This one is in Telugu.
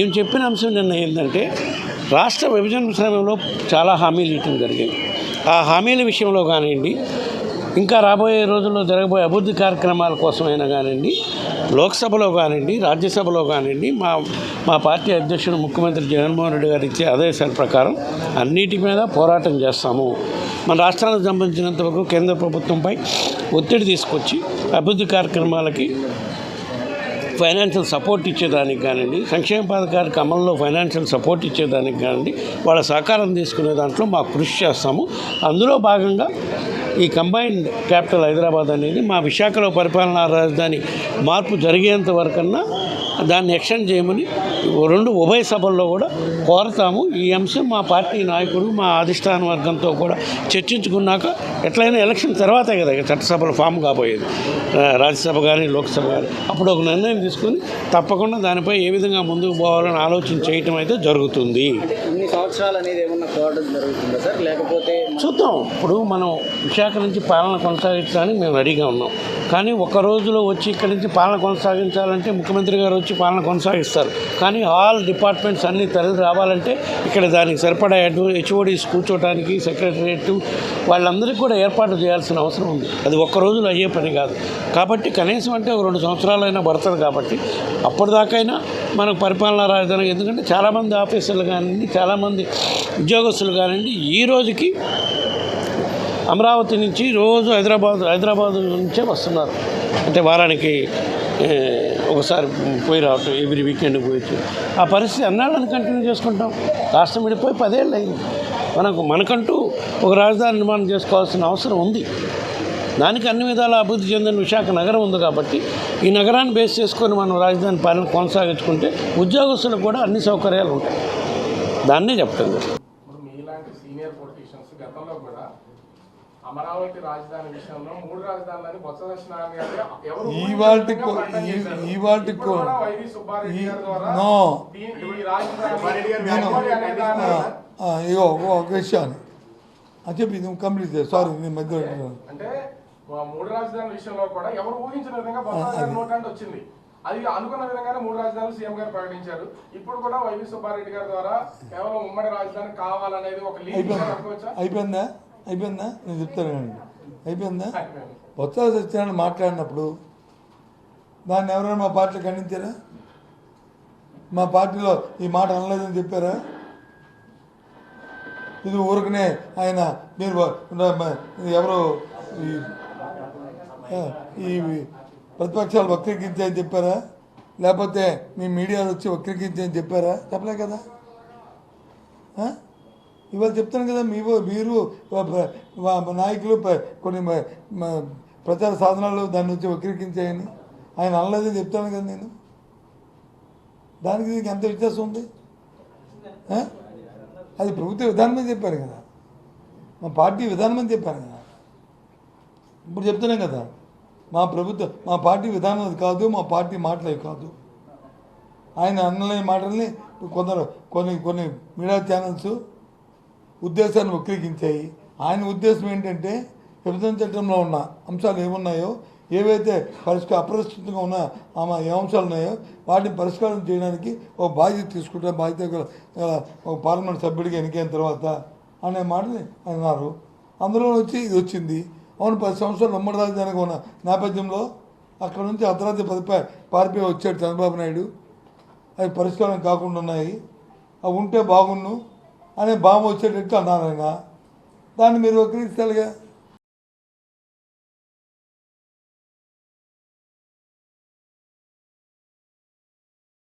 ఏం చెప్పిన అంశం నిన్న ఏంటంటే రాష్ట్ర విభజన సమయంలో చాలా హామీలు ఇవ్వడం జరిగింది. ఆ హామీల విషయంలో కానివ్వండి, ఇంకా రాబోయే రోజుల్లో జరగబోయే అభివృద్ధి కార్యక్రమాల కోసమైనా కానివ్వండి, లోక్సభలో కానివ్వండి, రాజ్యసభలో కానివ్వండి, మా పార్టీ అధ్యక్షుడు ముఖ్యమంత్రి జగన్మోహన్ రెడ్డి గారు ఇచ్చే ఆదేశాల ప్రకారం అన్నిటి మీద పోరాటం చేస్తాము. మన రాష్ట్రానికి సంబంధించినంతవరకు కేంద్ర ప్రభుత్వంపై ఒత్తిడి తీసుకొచ్చి అభివృద్ధి కార్యక్రమాలకి ఫైనాన్షియల్ సపోర్ట్ ఇచ్చేదానికి కానివ్వండి, సంక్షేమ పథకాలకు అమల్లో ఫైనాన్షియల్ సపోర్ట్ ఇచ్చేదానికి కానివ్వండి, వాళ్ళ సహకారం తీసుకునే దాంట్లో మాకు కృషి చేస్తాము. అందులో భాగంగా ఈ కంబైన్డ్ క్యాపిటల్ హైదరాబాద్ అనేది మా విశాఖలో పరిపాలనా రాజధాని మార్పు జరిగేంత వరకన్నా దాన్ని ఎక్స్టెండ్ చేయమని రెండు ఉభయ సభల్లో కూడా కోరతాము. ఈ అంశం మా పార్టీ నాయకుడు, మా అధిష్టాన వర్గంతో కూడా చర్చించుకున్నాక ఎట్లయినా ఎలక్షన్ తర్వాతే కదా చట్టసభలో ఫామ్ కాబోయేది, రాజ్యసభ కానీ లోక్సభ కానీ, అప్పుడు ఒక నిర్ణయం తీసుకుని తప్పకుండా దానిపై ఏ విధంగా ముందుకు పోవాలని ఆలోచన చేయటం అయితే జరుగుతుంది. ఇన్ని సంవత్సరాలు అనేది ఏమన్నా పోరాటం జరుగుతుందా సార్, లేకపోతే చూద్దాం. ఇప్పుడు మనం విశాఖ నుంచి పాలన కొనసాగించడానికి మేము రెడీగా ఉన్నాం. కానీ ఒక రోజులో వచ్చి ఇక్కడి నుంచి పాలన కొనసాగించాలంటే ముఖ్యమంత్రి గారు వచ్చి పాలన కొనసాగిస్తారు. కానీ ఆల్ డిపార్ట్మెంట్స్ అన్నీ తరలి రావాలంటే ఇక్కడ దానికి సరిపడా హెచ్ఓడీస్ కూర్చోవడానికి సెక్రటరియట్ వాళ్ళందరికీ కూడా ఏర్పాటు చేయాల్సిన అవసరం ఉంది. అది ఒక్క రోజులో అయ్యే పని కాదు. కాబట్టి కనీసం అంటే ఒక 2 సంవత్సరాలైనా పడుతుంది. కాబట్టి అప్పటిదాకైనా మనకు పరిపాలనా రాజధాని, ఎందుకంటే చాలామంది ఆఫీసర్లు కానివ్వండి, చాలామంది ఉద్యోగస్తులు కానివ్వండి ఈ రోజుకి అమరావతి నుంచి రోజు హైదరాబాద్ నుంచే వస్తున్నారు. అంటే వారానికి ఒకసారి పోయి రావటం, ఎవ్రీ వీకెండ్ పోయి ఆ పరిస్థితి అన్నాళ్ళని కంటిన్యూ చేసుకుంటాం. రాష్ట్రం విడిపోయి 10 ఏళ్ళు అయింది. మనకంటూ ఒక రాజధాని నిర్మాణం చేసుకోవాల్సిన అవసరం ఉంది. దానికి అన్ని విధాల అభివృద్ధి చెందిన విశాఖ నగరం ఉంది. కాబట్టి ఈ నగరాన్ని బేస్ చేసుకొని మనం రాజధాని పాలన కొనసాగించుకుంటే ఉద్యోగస్తులకు కూడా అన్ని సౌకర్యాలు ఉంటాయి. దాన్నే చెప్తుంది. అమరావతి రాజధాని విషయంలో 3 రాజధానులని బొత్స సత్యనారాయణ గారు ఒక విషయాన్ని అని చెప్పి కంప్లీట్ సారీ నేను మధ్య అంటే 3 రాజధానుల విషయంలో కూడా ఎవరు ఊహించిన విధంగా బొత్స నోట్ అంటే వచ్చింది. అది అనుకున్న విధంగానే 3 రాజధానులు సీఎం గారు ప్రకటించారు. ఇప్పుడు కూడా వైవి సుబ్బారెడ్డి గారి ద్వారా కేవలం ఉమ్మడి రాజధాని కావాలనేది ఒక లీడ్ అనుకోవచ్చా? అయిపోయిందా నేను చెప్తానండి. అయిపోయిందా? బొత్స సత్యనారాయణ మాట్లాడినప్పుడు దాన్ని ఎవరైనా మా పార్టీలో ఖండించారా? మా పార్టీలో ఈ మాట అనలేదని చెప్పారా? ఇది ఊరికనే ఆయన మీరు ఎవరు ఈ ప్రతిపక్షాలు వక్రీకరించాయని చెప్పారా? లేకపోతే మీ మీడియాలో వచ్చి వక్రీకరించాయని చెప్పారా? చెప్పలే కదా. ఇవాళ చెప్తాను కదా, మీరు నాయకులు కొన్ని ప్రచార సాధనాలు దాని నుంచి వక్రీకరించాయని ఆయన అనలేదని చెప్తాను కదా నేను. దానికి దీనికి ఎంత వ్యత్యాసం ఉంది? అది ప్రభుత్వ విధానం అని చెప్పాను కదా, మా పార్టీ విధానం అని చెప్పాను కదా. ఇప్పుడు చెప్తున్నాం కదా, మా పార్టీ విధానం అది కాదు, మా పార్టీ మాటలే కాదు. ఆయన అనలేని మాటల్ని కొన్ని మీడియా ఛానల్స్ ఉద్దేశాన్ని వక్రీకరించాయి. ఆయన ఉద్దేశం ఏంటంటే విభజన చట్టంలో ఉన్న అంశాలు ఏమున్నాయో, ఏవైతే అప్రస్తుతంగా ఉన్న ఏ అంశాలు ఉన్నాయో వాటిని పరిష్కారం చేయడానికి ఒక బాధ్యత తీసుకుంటే బాధ్యత ఒక పార్లమెంట్ సభ్యుడిగా ఎన్నికైన తర్వాత అనే మాటని అన్నారు. అందులో వచ్చి ఇది వచ్చింది. అవును, 10 సంవత్సరాలు ఉమ్మడి రాజధానికి ఉన్న నేపథ్యంలో అక్కడ నుంచి అర్ధరాత్రి 10 పారిపోయి వచ్చాడు చంద్రబాబు నాయుడు. అవి పరిష్కారం కాకుండా ఉన్నాయి, అవి ఉంటే బాగుండు అనే భావం వచ్చేటట్టు అన్నారు ఆయన. దాన్ని మీరు వక్రీకరిస్తారుగా.